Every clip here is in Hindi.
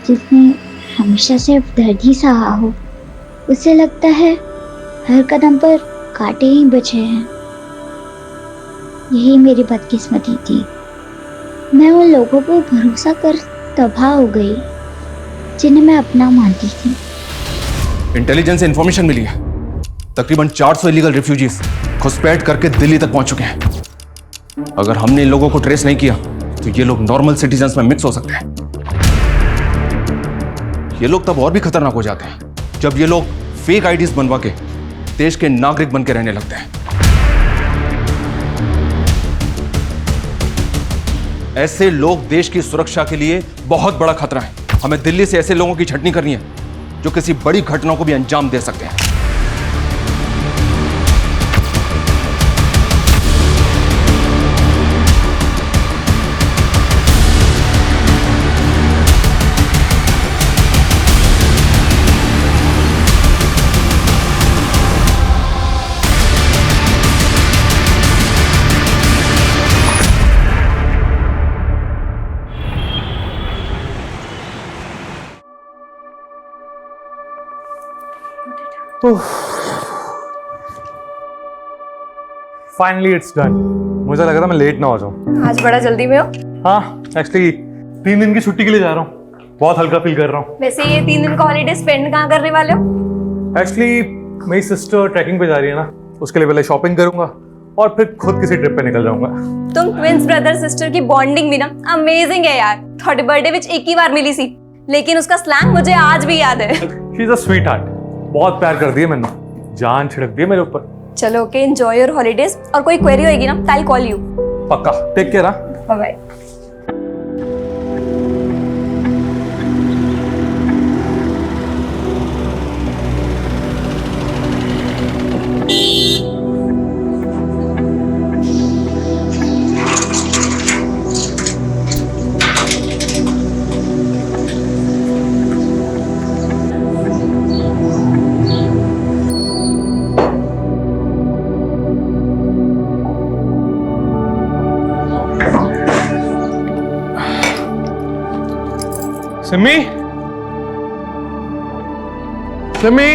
जिसने हमेशा सिर्फ दर्द ही सहा हो, उसे लगता है हर कदम पर कांटे ही बचे हैं। यही मेरी बदकिस्मती थी। मैं उन लोगों पर भरोसा कर तबाह हो गई जिन्हें मैं अपना मानती थी। इंटेलिजेंस से इंफॉर्मेशन मिली है, तकरीबन 400 इलीगल रिफ्यूजीज घुसपैठ करके दिल्ली तक पहुंच चुके हैं। अगर हमने इन लोगों को ट्रेस नहीं किया तो ये लोग नॉर्मल सिटीजन्स में मिक्स हो सकते हैं। ये लोग तब और भी खतरनाक हो जाते हैं जब ये लोग फेक आईडीज बनवा के देश के नागरिक बन के रहने लगते हैं। ऐसे लोग देश की सुरक्षा के लिए बहुत बड़ा खतरा है। हमें दिल्ली से ऐसे लोगों की छटनी करनी है जो किसी बड़ी घटना को भी अंजाम दे सकते हैं। Finally it's done. मुझे लगा था मैं लेट ना हो जाऊं। आज बड़ा जल्दी में हो। हाँ, एक्चुअली 3 दिन की छुट्टी के लिए जा रहा हूँ। बहुत हल्का फील कर रहा हूँ। वैसे ये 3 दिन का हॉलीडे स्पेंड कहाँ करने वाले हो? एक्चुअली मेरी सिस्टर ट्रैकिंग पे जा रही है ना, उसके लिए पहले शॉपिंग करूंगा और फिर खुद किसी ट्रिप पे निकल जाऊंगा। तुम ट्विंस ब्रदर सिस्टर की बॉन्डिंग भी ना अमेजिंग है यार। थोड़े बर्थडे विच एक ही बार मिली सी, लेकिन उसका स्लैंग मुझे आज भी याद है। She is a sweet heart. बहुत प्यार कर दिया मैंने, जान छिड़क दी है मेरे ऊपर। चलो ओके, एंजॉय योर हॉलीडेज। और कोई क्वेरी होगी ना, आई कॉल यू। पक्का, take care. Bye bye. Simi, Simi,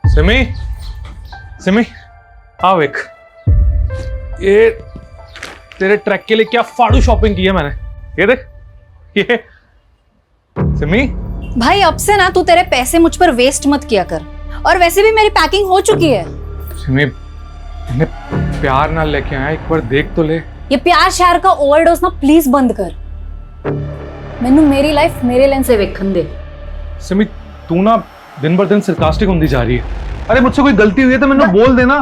Simi, Simi, आओ एक। ये तेरे ट्रैक के लिए क्या फाड़ू शॉपिंग की है मैंने। ये देख, ये। सिमी, भाई अब से ना तू तेरे पैसे मुझ पर वेस्ट मत किया कर। और वैसे भी मेरी पैकिंग हो चुकी है। सिमी, मैंने प्यार ना लेके आया, एक बार देख तो ले। ये प्यार श्यार का ओवरडोज ना प्लीज बंद कर। मैनू मेरी लाइफ मेरे लेंस से वेखन दे। सिमी, तू ना दिन बर दिन सरकास्टिक होती जा रही है। अरे मुझसे कोई गलती हुई है तो मैंने बोल देना।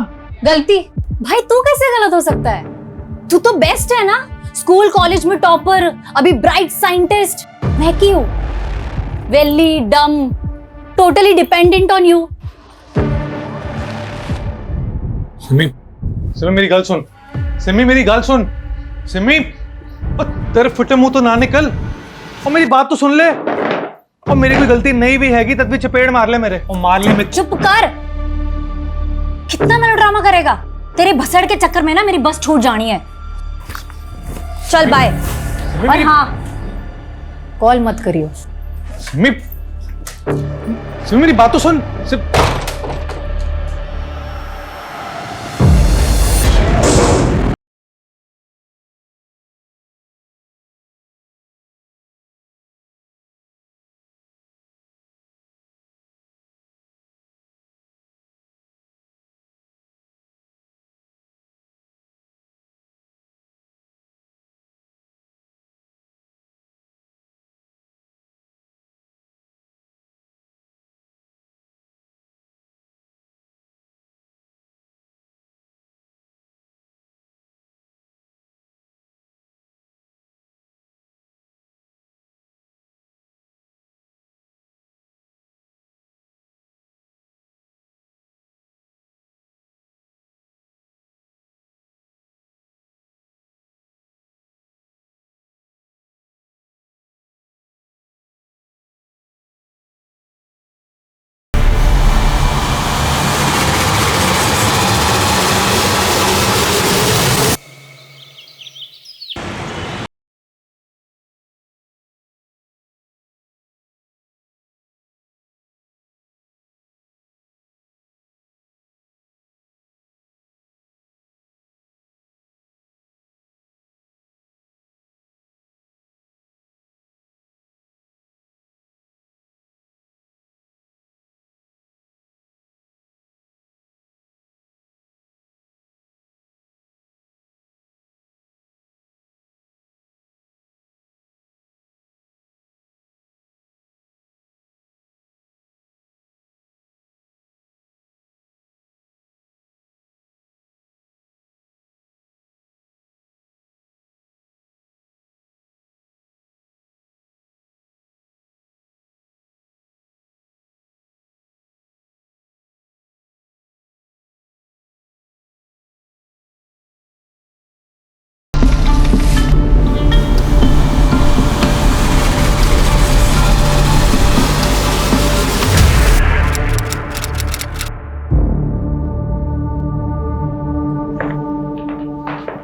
गलती? भाई तू कैसे गलत हो सकता है? तू तो बेस्ट है ना, स्कूल कॉलेज में टॉपर, अभी ब्राइट साइंटिस्ट। मैं की हूँ वेली डम, totally dependent on you. Simi, Simi मेरी गल सुन। सिमी मेरी गल सुन। सिमी, तेरे फुटे मुंह तो ना निकल। और मेरी बात तो सुन ले। और मेरी कोई गलती नहीं भी हैगी तब भी चपेड़ मार ले मेरे, और मार ले मैं। चुप कर। कितना मेलोड्रामा करेगा? तेरे भसड़ के चक्कर में ना मेरी बस छूट जानी है। चल बाय। और हाँ, कॉल मत करियो। सिमी, सिमी मेरी बात तो सुन।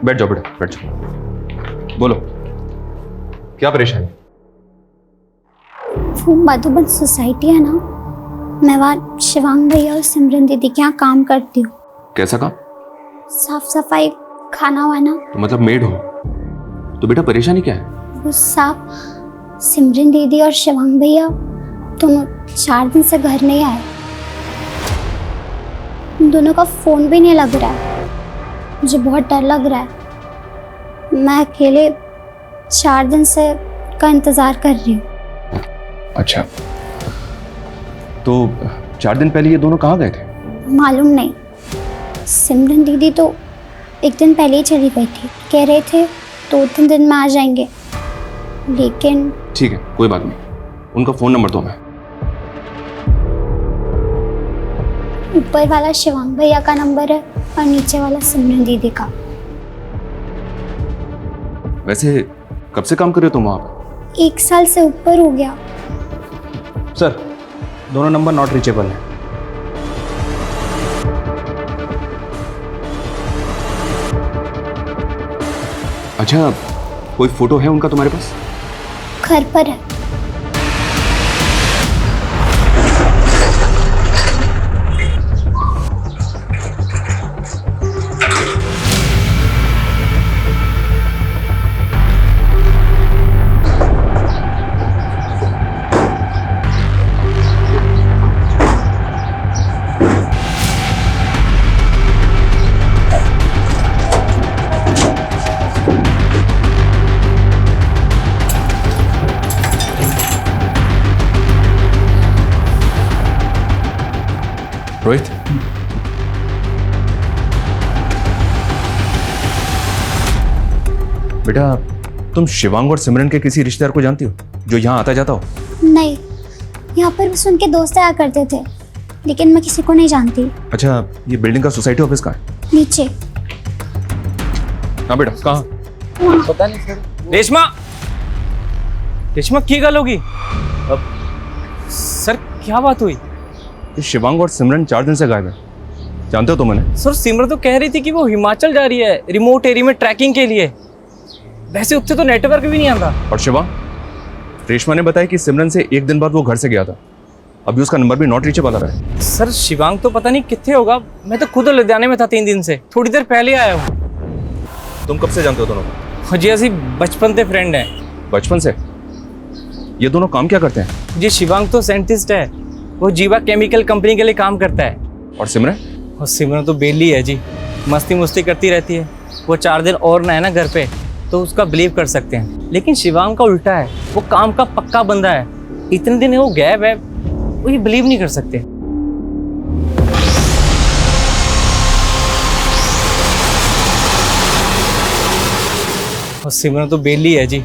बैठ जाओ बेटा, बैठ जाओ। बोलो, क्या परेशानी? वो मधुबन सोसाइटी है ना, मैं वहाँ शिवांग भैया और सिमरन दीदी के यहाँ काम करती हूँ। कैसा काम? साफ सफाई, खाना वाना। तो मतलब मेड हो? तो बेटा परेशानी क्या है? वो साफ सिमरन दीदी और शिवांग भैया दोनों 4 दिन से घर नहीं आए। उन दोनों का फोन भी नहीं लग रहा है। मुझे बहुत डर लग रहा है। मैं अकेले 4 दिन से का इंतजार कर रही हूँ। अच्छा, तो 4 दिन पहले ये दोनों कहाँ गए थे? मालूम नहीं। सिमरन दीदी तो एक दिन पहले ही चली गई थी। कह रहे थे 2-3 दिन में आ जाएंगे, लेकिन ठीक है, कोई बात नहीं। उनका फोन नंबर दो हमें। ऊपर वाला शिवांग भैया का नंबर है और नीचे वाला सिमरन दीदी का। वैसे कब से काम कर रहे हो तुम वहाँ पे? 1 साल से ऊपर हो गया। सर, दोनों नंबर नॉट रीचेबल है। अच्छा, कोई फोटो है उनका तुम्हारे पास? घर पर है। रोहित, बेटा तुम शिवांग और सिमरन के किसी रिश्तेदार को जानती हो जो यहाँ आता जाता हो? नहीं, यहाँ पर बस उनके दोस्त आया करते थे, लेकिन मैं किसी को नहीं जानती। अच्छा, ये बिल्डिंग का सोसाइटी ऑफिस कहाँ है? नीचे। हाँ बेटा, कहाँ? पता नहीं सर। रेशमा, रेशमा की गल होगी? सर क्या बात हुई? ये शिवांग और सिमरन 4 दिन से गायब है, जानते हो तुम उन्हें? सर सिमरन तो कह रही थी कि वो हिमाचल जा रही है रिमोट एरिया में ट्रैकिंग के लिए। वैसे उससे तो नेटवर्क भी नहीं आता। और शिवांग, रेशमा ने बताया कि सिमरन से 1 दिन बाद वो घर से गया था। अभी उसका नंबर भी नॉट रीचेबल आ रहा है। सर शिवांग तो पता नहीं कितने होगा। मैं तो खुद लुधियाने में था 3 दिन से, थोड़ी देर पहले आया हूँ। तुम कब से जानते हो दोनों को? जी असि बचपन से फ्रेंड हैं। बचपन से? ये दोनों काम क्या करते हैं? जी शिवांग तो साइंटिस्ट है, वो जीवा केमिकल कंपनी के लिए काम करता है। और सिमरन? और सिमरन तो बेली है जी, मस्ती मुस्ती करती रहती है। वो 4 दिन और ना है ना घर पे, तो उसका बिलीव कर सकते हैं। लेकिन शिवांग का उल्टा है, वो काम का पक्का बंदा है। इतने दिन वो गैप है, वो ये बिलीव नहीं कर सकते। और सिमरन तो बेली है जी,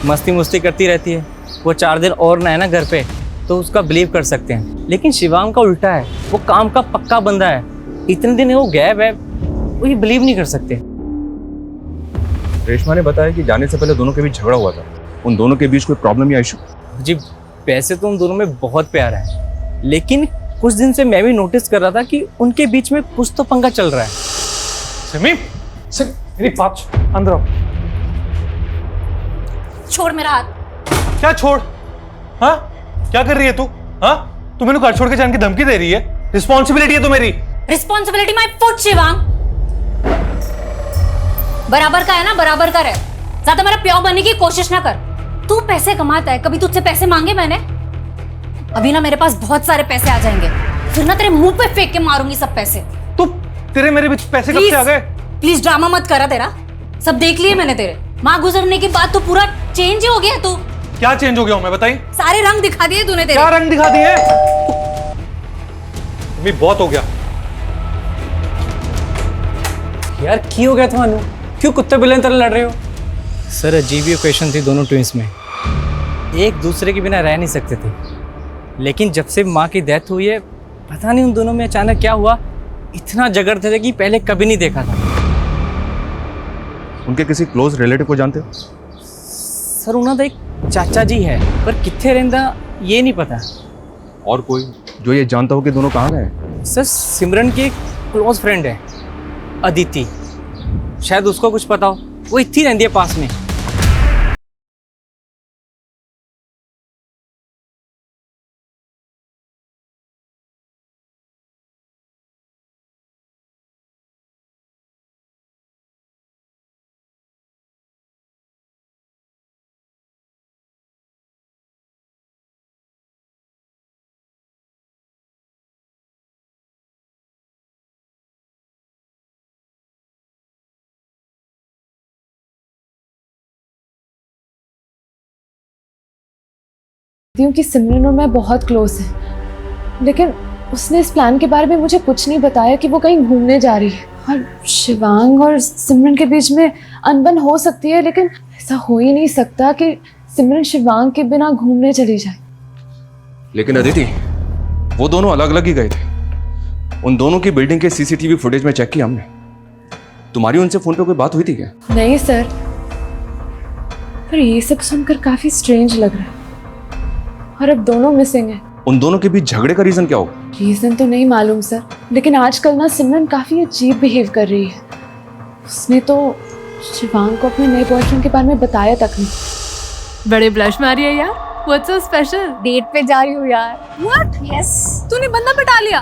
मस्ती मुस्ती करती रहती है। वो 4 दिन और ना है ना घर पे, तो उसका बिलीव कर सकते हैं। लेकिन शिवांग का उल्टा है, वो काम का पक्का बंदा है। इतने दिन वो गैप है, वो ये बिलीव नहीं कर सकते। रेशमा ने बताया कि जाने से पहले दोनों के बीच झगड़ा हुआ था। उन दोनों के बीच कोई प्रॉब्लम या इशू? जी वैसे तो उन दोनों में बहुत प्यार है, लेकिन कुछ दिन से मैं भी नोटिस कर रहा था कि उनके बीच में कुछ तो पंगा चल रहा है। सिमी, मेरी बात अंदर आओ। छोड़ मेरा हाथ। क्या छोड़? हाँ, क्या कर रही है तू? हाँ, तू मेरे को घर छोड़ के जाने की धमकी दे रही है? रिस्पॉन्सिबिलिटी है तो मेरी। Responsibility my foot Shivang. बराबर का है ना, बराबर का रहे। ज्यादा मेरा प्यार बनने की कोशिश ना कर। तू पैसे कमाता है, कभी तुझसे पैसे मांगे मैंने? अभी ना मेरे पास बहुत सारे पैसे आ जाएंगे, फिर ना तेरे मुंह पे फेंक के मारूंगी सब पैसे। तू, तेरे मेरे बीच पैसे कब से आ गए? प्लीज ड्रामा मत करा। तेरा सब देख लिए मैंने। तेरे माँ गुजरने के बाद तो पूरा चेंज ही हो गया तू। क्या चेंज हो गया हूं मैं, बताई? सारे रंग दिखा दिए तूने। तेरे क्या रंग दिखा दिए? भी बहुत हो गया यार की हो गया तुम्हानू? क्यों कुत्ते बिल्ली तरह लड़ रहे हो? सर अजीब ही क्वेश्चन थी दोनों ट्विंस में, एक दूसरे के बिना रह नहीं सकते थे। लेकिन जब से माँ की डेथ हुई है, पता नहीं उन दोनों में अचानक क्या हुआ, इतना झगड़ते थे कि पहले कभी नहीं देखा था। उनके किसी क्लोज रिलेटिव को जानते हो? सर उन्होंने एक चाचा जी है, पर कितने रहंदा ये नहीं पता। और कोई जो ये जानता हो कि दोनों कहाँ गए? सर सिमरन की एक क्लोज फ्रेंड है, अदिति। शायद उसको कुछ पता हो, वो इतनी रहती है पास में। कि सिमरन और मैं बहुत क्लोज हैं, लेकिन उसने इस प्लान के बारे में मुझे कुछ नहीं बताया कि वो कहीं घूमने जा रही है। और शिवांग और सिमरन के बीच में अनबन हो सकती है, लेकिन ऐसा हो ही नहीं सकता कि सिमरन शिवांग के बिना घूमने चली जाए। लेकिन अदिति, वो दोनों अलग अलग ही गए थे। उन दोनों की बिल्डिंग के सीसीटीवी फुटेज में चेक किया हमने। तुम्हारी उनसे फोन पे कोई बात हुई थी क्या? नहीं सर, पर ये सब सुनकर काफी स्ट्रेंज लग रहा है। और अब दोनों मिसिंग हैं। उन दोनों के बीच झगड़े का रीजन क्या होगा? रीजन तो नहीं मालूम सर, लेकिन आजकल ना सिमरन काफी अजीब बिहेव कर रही है। उसने तो शिवांग को अपने नए बॉयफ्रेंड के बारे में बताया तक नहीं। बड़े ब्लश मारी है यार। What's so special? डेट पे जा रही हूँ यार। व्हाट? यस। तूने बंदा पटा लिया?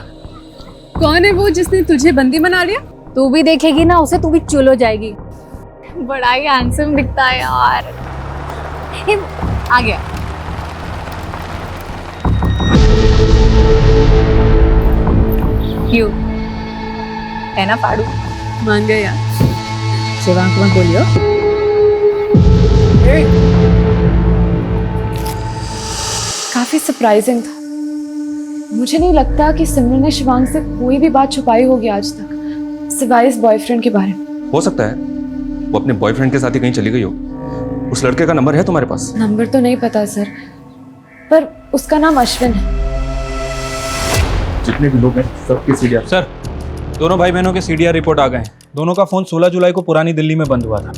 कौन है वो जिसने तुझे बंदी बना लिया? तू भी देखेगी ना उसे, तू भी चुल हो जाएगी। बड़ा ही हैंडसम दिखता है यार। आ गया। क्यों है ना पाड़ू? मान गया यार। शिवांग को मत बोलियो। काफी सरप्राइजिंग था। मुझे नहीं लगता कि सिमरन ने शिवांग से कोई भी बात छुपाई होगी आज तक, सिवाय इस बॉयफ्रेंड के बारे में। हो सकता है वो अपने बॉयफ्रेंड के साथ ही कहीं चली गई हो। उस लड़के का नंबर है तुम्हारे पास? नंबर तो नहीं पता सर, पर उसका नाम अश्विन है। जितने भी लोग हैं सबके सीडीआर। सर, दोनों भाई बहनों के सीडीआर रिपोर्ट आ गए हैं। दोनों का फोन 16 जुलाई को पुरानी दिल्ली में बंद हुआ था।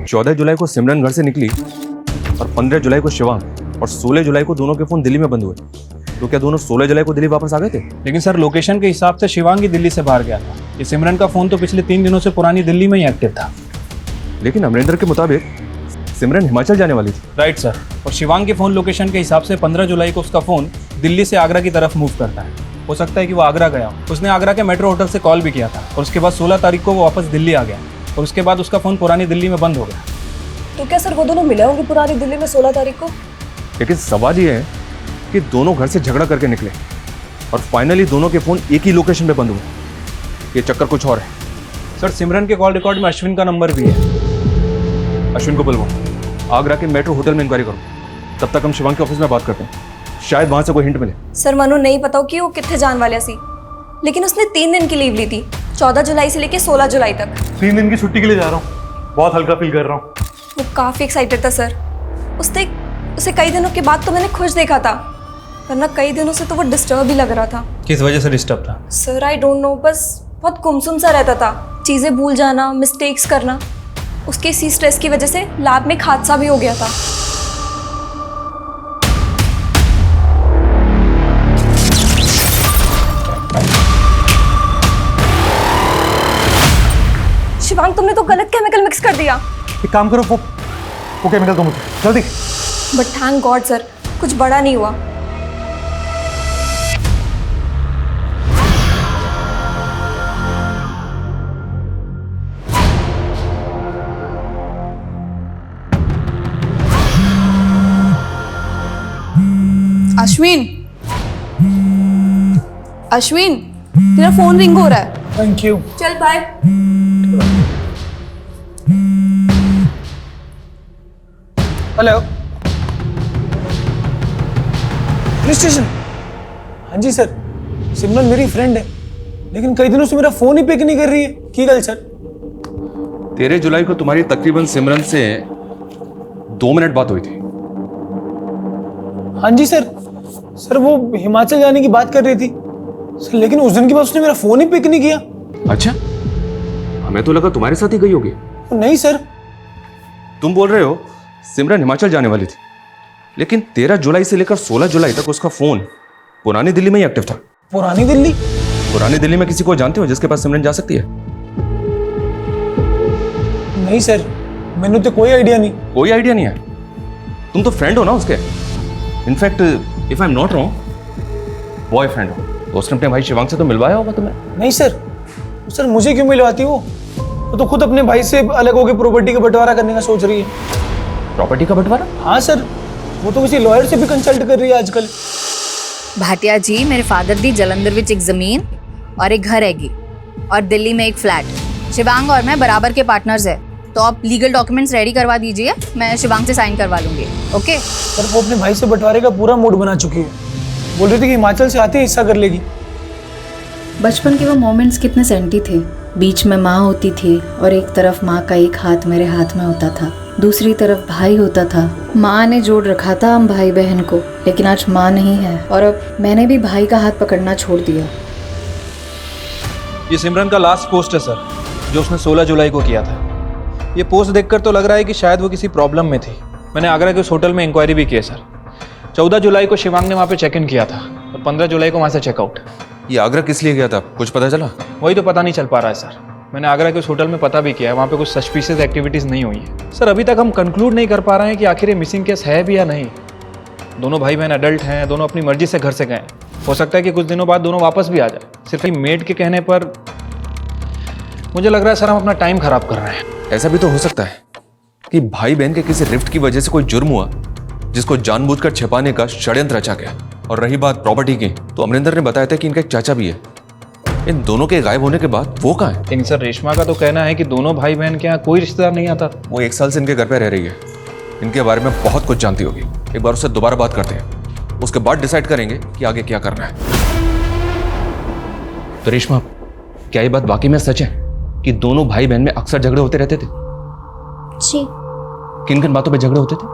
14 जुलाई को सिमरन घर से निकली और 15 जुलाई को शिवांग, और 16 जुलाई को दोनों के फोन दिल्ली में बंद हुए। तो क्या दोनों 16 जुलाई को दिल्ली वापस आ गए थे? लेकिन सर, लोकेशन के हिसाब से शिवांग ही दिल्ली से बाहर गया था। ये सिमरन का फोन तो पिछले 3 दिनों से पुरानी दिल्ली में ही एक्टिव था। लेकिन अमरिंदर के मुताबिक सिमरन हिमाचल जाने वाली थी। Right sir. और शिवांग के फोन लोकेशन के हिसाब से 15 जुलाई को उसका फोन दिल्ली से आगरा की तरफ मूव करता है। हो सकता है कि वो आगरा गया हो। उसने आगरा के मेट्रो होटल से कॉल भी किया था, और उसके बाद 16 तारीख को वो वापस दिल्ली आ गया, और उसके बाद उसका फोन पुरानी दिल्ली में बंद हो गया। तो क्या सर वो दोनों मिले होंगे पुरानी दिल्ली में 16 तारीख को? लेकिन सवाल ये है कि दोनों घर से झगड़ा करके निकले और फाइनली दोनों के फोन एक ही लोकेशन पे बंद हुए। ये चक्कर कुछ और है। सर, सिमरन के कॉल रिकॉर्ड में अश्विन का नंबर भी है। अश्विन को बुलवाओ, आगरा के मेट्रो होटल में इंक्वायरी करो। तब तक हम शिवांग के ऑफिस में बात करते हैं, शायद वहां से कोई हिंट मिले। सर मनु नहीं पता कि वो कितने जान वाले सी, लेकिन उसने 3 दिन की लीव ली थी, 14 जुलाई से लेके 16 जुलाई तक। 3 दिन की छुट्टी के लिए जा रहा हूँ, बहुत हल्का फील कर रहा हूँ। वो काफ़ी एक्साइटेड था सर। उसे कई दिनों के बाद तो मैंने खुश देखा था, वरना कई दिनों से तो वो डिस्टर्ब ही लग रहा था। किस वजह से डिस्टर्ब था? सर आई डोंट नो, बस बहुत गुमसुम सा रहता था। चीज़ें भूल जाना, मिस्टेक्स करना। उसके इसी स्ट्रेस की वजह से लैब में एक हादसा भी हो गया था। शिवांग, तुमने तो गलत केमिकल मिक्स कर दिया। एक काम करो, वो केमिकल दो मुझे जल्दी। बट थैंक गॉड सर, कुछ बड़ा नहीं हुआ। अश्विन, अश्विन, तेरा फोन रिंग हो रहा है। Thank you. चल बाय। Hello, police station. हाँ जी सर, सिमरन मेरी फ्रेंड है, लेकिन कई दिनों से मेरा फोन ही पिक नहीं कर रही है। की गल सर? 13 जुलाई को तुम्हारी तकरीबन सिमरन से 2 मिनट बात हुई थी। हाँ जी सर। सर वो हिमाचल जाने की बात कर रही थी सर, लेकिन उस दिन के बाद उसने मेरा फोन ही पिक नहीं किया। अच्छा, हमें तो लगा तुम्हारे साथ ही गई होगी। नहीं सर। तुम बोल रहे हो सिमरन हिमाचल जाने वाली थी, लेकिन 13 जुलाई से लेकर 16 जुलाई तक उसका फोन पुरानी दिल्ली में ही एक्टिव था। पुरानी दिल्ली? पुरानी दिल्ली में किसी को जानते हो जिसके पास सिमरन जा सकती है? नहीं सर, मैंने तो कोई आइडिया नहीं। कोई आइडिया नहीं है? तुम तो फ्रेंड हो ना उसके। In fact if I am not wrong, boyfriend हो। तो उसने अपने भाई शिवांग से तो मिलवाया होगा तुम्हें। नहीं सर, सर मुझे क्यों मिलवाती वो तो खुद अपने भाई से अलग होकर प्रॉपर्टी का बंटवारा करने का सोच रही है। प्रॉपर्टी का बंटवारा? हाँ सर, वो तो किसी लॉयर से भी कंसल्ट कर रही है आजकल। भाटिया जी, मेरे फादर दी जलंधर विच एक जमीन और एक घर हैगी और दिल्ली में एक फ्लैट। शिवांग और मैं बराबर के पार्टनर्स है, तो आप लीगल डॉक्यूमेंट्स रेडी करवा दीजिए, मैं शिवांग से साइन करवा लूंगी। ओके पर वो अपने भाई से बंटवारे का पूरा मूड बना चुकी है। बोल रही थी कि हिमाचल से आते ही हिस्सा कर लेगी। बचपन के वो मोमेंट्स कितने सेंटी थे। बीच में माँ होती थी और एक तरफ माँ का एक हाथ मेरे हाथ में होता था, दूसरी तरफ भाई होता था। माँ ने जोड़ रखा था हम भाई बहन को, लेकिन आज माँ नहीं है और अब मैंने भी भाई का हाथ पकड़ना छोड़ दिया। ये सिमरन का लास्ट पोस्ट है सर, जो उसने 16 जुलाई को किया था। ये पोस्ट देखकर तो लग रहा है कि शायद वो किसी प्रॉब्लम में थी। मैंने आगरा के उस होटल में इंक्वायरी भी की है सर। 14 जुलाई को शिवांग ने वहाँ पे चेक इन किया था और 15 जुलाई को वहाँ से चेकआउट। ये आगरा किस लिए गया था, कुछ पता चला? वही तो पता नहीं चल पा रहा है सर। मैंने आगरा के उस होटल में पता भी किया है, वहाँ पे कुछ सस्पिशियस एक्टिविटीज़ नहीं हुई है सर। अभी तक हम कंक्लूड नहीं कर पा रहे हैं कि आखिर ये मिसिंग केस है भी या नहीं। दोनों भाई बहन अडल्ट हैं, दोनों अपनी मर्जी से घर से गए। हो सकता है कि कुछ दिनों बाद दोनों वापस भी आ जाए। सिर्फ मेड के कहने पर मुझे लग रहा है सर हम अपना टाइम खराब कर रहे हैं। ऐसा भी तो हो सकता है कि भाई बहन के किसी रिफ्ट की वजह से कोई जुर्म हुआ जिसको जानबूझकर छिपाने का षड्यंत्र रचा गया। और रही बात प्रॉपर्टी की, तो अमरिंदर ने बताया था कि इनका एक चाचा भी है। इन दोनों के गायब होने के बाद वो कहाँ है? लेकिन सर रेशमा का तो कहना है कि दोनों भाई बहन के यहाँ कोई रिश्तेदार नहीं आता। वो 1 साल से इनके घर पे रह रही है, इनके बारे में बहुत कुछ जानती होगी। एक बार उससे दोबारा बात करते हैं, उसके बाद डिसाइड करेंगे कि आगे क्या करना है। तो रेशमा, क्या ये बात वाकई में सच है कि दोनों भाई बहन में अक्सर झगड़े होते रहते थे? जी। किन किन बातों पे झगड़े होते थे?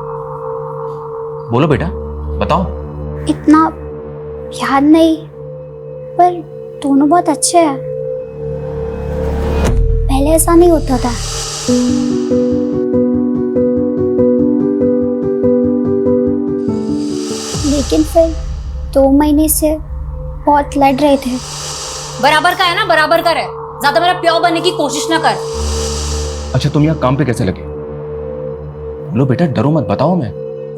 बोलो बेटा, बताओ। इतना याद नहीं, पर दोनों बहुत अच्छे हैं। पहले ऐसा नहीं होता था। लेकिन फिर 2 महीने से बहुत लड़ रहे थे। बराबर का है ना, बराबर का है। ज्यादा मेरा प्यार बनने की कोशिश ना कर। अच्छा, तुम यहाँ काम पे कैसे लगे? बोलो बेटा, डरो मत, बताओ। मैं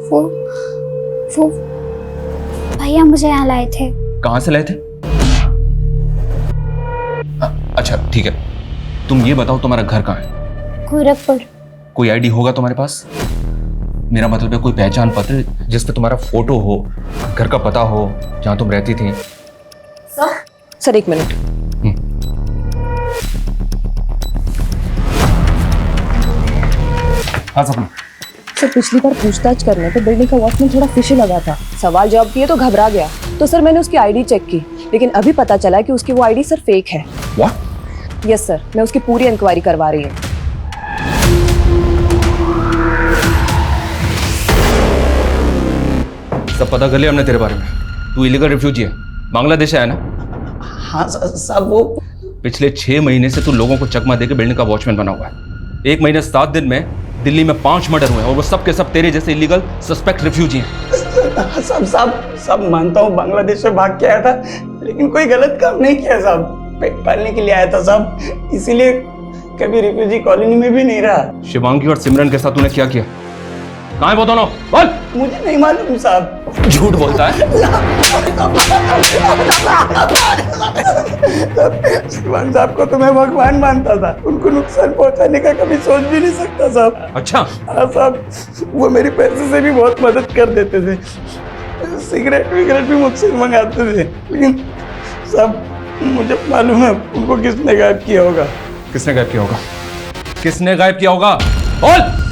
वो भैया मुझे यहाँ लाए थे। कहाँ से लाए थे? अच्छा ठीक है, तुम ये बताओ तुम्हारा घर कहाँ है? गोरखपुर। कोई आईडी होगा तुम्हारे पास? मेरा मतलब है कोई पहचान पत्र जिस पे तुम्हारा फोटो हो, घर का पता हो, जहाँ तुम रहती थी। Sir 1 minute. हाँ सपना। सर पिछली बार पूछताछ करने पे बिल्डिंग का वॉचमैन थोड़ा फिशी लगा था। सवाल जवाब किए तो घबरा गया, तो सर मैंने उसकी आईडी चेक की, लेकिन अभी पता चला कि उसकी वो आईडी सर फेक है। What? यस सर, मैं उसकी पूरी इंक्वायरी करवा रही हूँ। सब पता कर लिया हमने तेरे बारे में। तू इलीगल रिफ्यूजी है, बांग्लादेश से आया ना? हाँ साहब, वो पिछले 6 महीने से तू लोगों को चकमा देके बिल्डिंग का वॉचमैन बना हुआ है। 1 महीने 7 दिन में दिल्ली में 5 मर्डर हुए हैं और वो सब के सब तेरे जैसे इलीगल सस्पेक्ट रिफ्यूजी हैं। सब मानता हूँ बांग्लादेश से भाग के आया था, लेकिन कोई गलत काम नहीं किया साहब। पेट पालने के लिए आया था साहब, इसीलिए कभी रिफ्यूजी कॉलोनी में भी नहीं रहा। शिवांगी और सिमरन के साथ तूने क्या किया? कहाँ है वो दोनों? बोल। मुझे नहीं मालूम साहब। झूठ बोलता है। शिवांग साहब को तो मैं भगवान मानता था, उनको नुकसान पहुंचाने का कभी सोच भी नहीं सकता साहब। अच्छा। हाँ साहब, वो मेरी पैसे से भी बहुत मदद कर देते थे, सिगरेट विगरेट भी मुझसे मंगाते थे, लेकिन साहब मुझे मालूम है उनको किसने गायब किया होगा। किसने गायब किया होगा? किसने गायब किया होगा? बोल।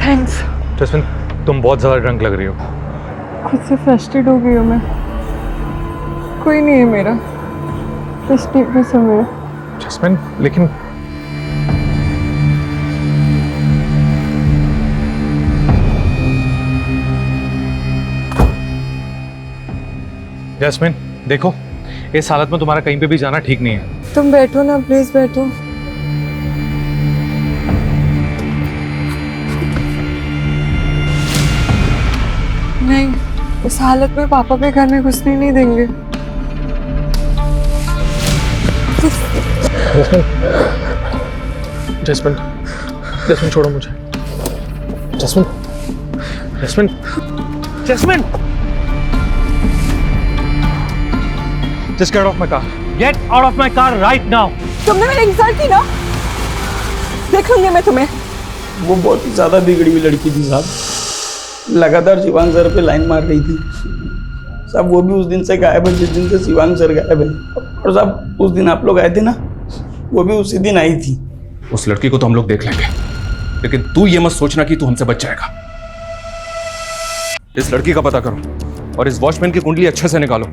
थैंक्स। जसविन, तुम बहुत ज्यादा ड्रंक लग रही हो। खुद से फ्रस्ट्रेट हो गई हूँ मैं। कोई नहीं है मेरा, बस टीपनेस है मेरा। जसविन, लेकिन जैस्मिन देखो, इस हालत में तुम्हारा कहीं पे भी जाना ठीक नहीं है। तुम बैठो ना, प्लीज बैठो। नहीं, इस हालत में पापा के घर में घुसने नहीं देंगे। जैस्मिन, जैस्मिन छोड़ो मुझे। Jasmine, Jasmine, Jasmine! Just get off my car. Get out of my car right now. तुमने मेरी इंसल्ट की ना, देख लूंगी मैं तुम्हें। वो बहुत ही ज्यादा बिगड़ी हुई लड़की थी साहब, लगातार शिवांग सर पे लाइन मार रही थी साहब। वो भी उस दिन से गायब है जिस दिन से शिवांग सर गायब है। और साहब उस दिन आप लोग आए थे ना, वो भी उसी दिन आई थी। उस लड़की को तो हम लोग देख लेंगे, लेकिन तू ये मत सोचना कि तू हमसे बच जाएगा। इस लड़की का पता करो और इस वॉचमैन की कुंडली अच्छे से निकालो।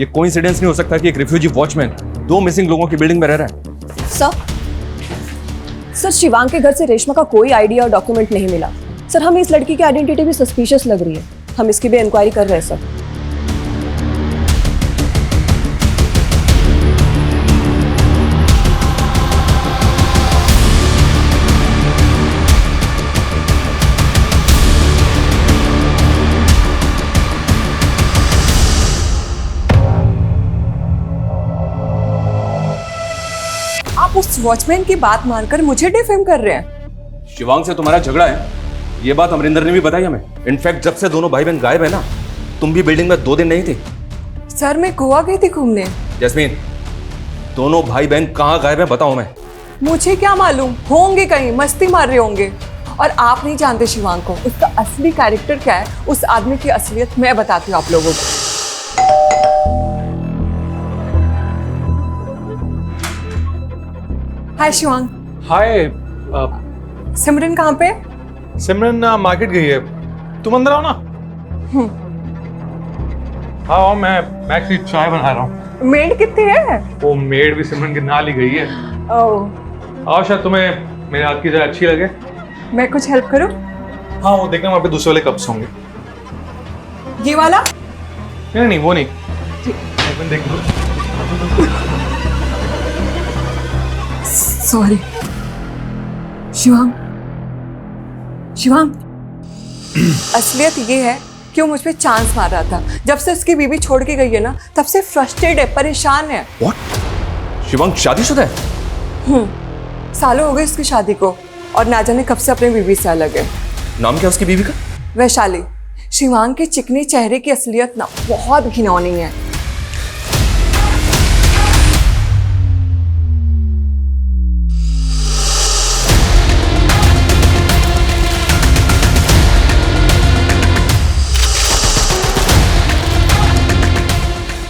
ये कोइंसिडेंस नहीं हो सकता कि एक रिफ्यूजी वॉचमैन 2 मिसिंग लोगों की बिल्डिंग में रह रहा है। सर शिवांग के घर से रेशमा का कोई आइडिया और डॉक्यूमेंट नहीं मिला। सर हमें इस लड़की की आइडेंटिटी भी सस्पिशियस लग रही है। हम इसकी भी इंक्वायरी कर रहे हैं सर। आप उस वॉचमैन की बात मानकर मुझे डिफेम कर रहे हैं। शिवांग से तुम्हारा झगड़ा है, ये बात अमरिंदर ने भी बताई हमें। इनफैक्ट जब से दोनों भाई बहन गायब है ना, तुम भी बिल्डिंग में 2 दिन नहीं थी। सर मैं गोवा गई थी घूमने। जैस्मीन, दोनों भाई बहन कहाँ गायब है बताओ मैं। मुझे क्या मालूम, होंगे कहीं मस्ती मार रहे होंगे। और आप नहीं जानते शिवांग को, उसका असली कैरेक्टर क्या है, उस आदमी की असलियत मैं बताती हूँ आप लोगों को। हाय शिवांग। हाय। सिमरन कहाँ पे? सिमरन मार्केट गई है। तुम अंदर आओ ना। हाँ मैं एक्चुअली चाय बना रहा हूँ। मेड कितनी है? वो मेड भी सिमरन के नाल ही गई है। ओह। आओ, शायद तुम्हें मेरे हाथ की चाय अच्छी लगे। मैं कुछ हेल्प करूँ? हाँ वो देखना, वहाँ पे दूसरे वाले कप्स होंगे। ये वाला? नहीं नहीं वो नहीं, देख लो। सॉरी शिवांग। शिवांग असलियत ये है कि वो मुझ पे चांस मार रहा था। जब से उसकी बीवी छोड़ के गई है ना, तब से फ्रस्ट्रेट है, परेशान है। What? शिवांग शादीशुदा है? सालों हो गए उसकी शादी को और ना जाने कब से अपनी बीवी से अलग है। नाम क्या उसकी बीवी का? वैशाली। शिवांग के चिकने चेहरे की असलियत ना बहुत घिनौनी है।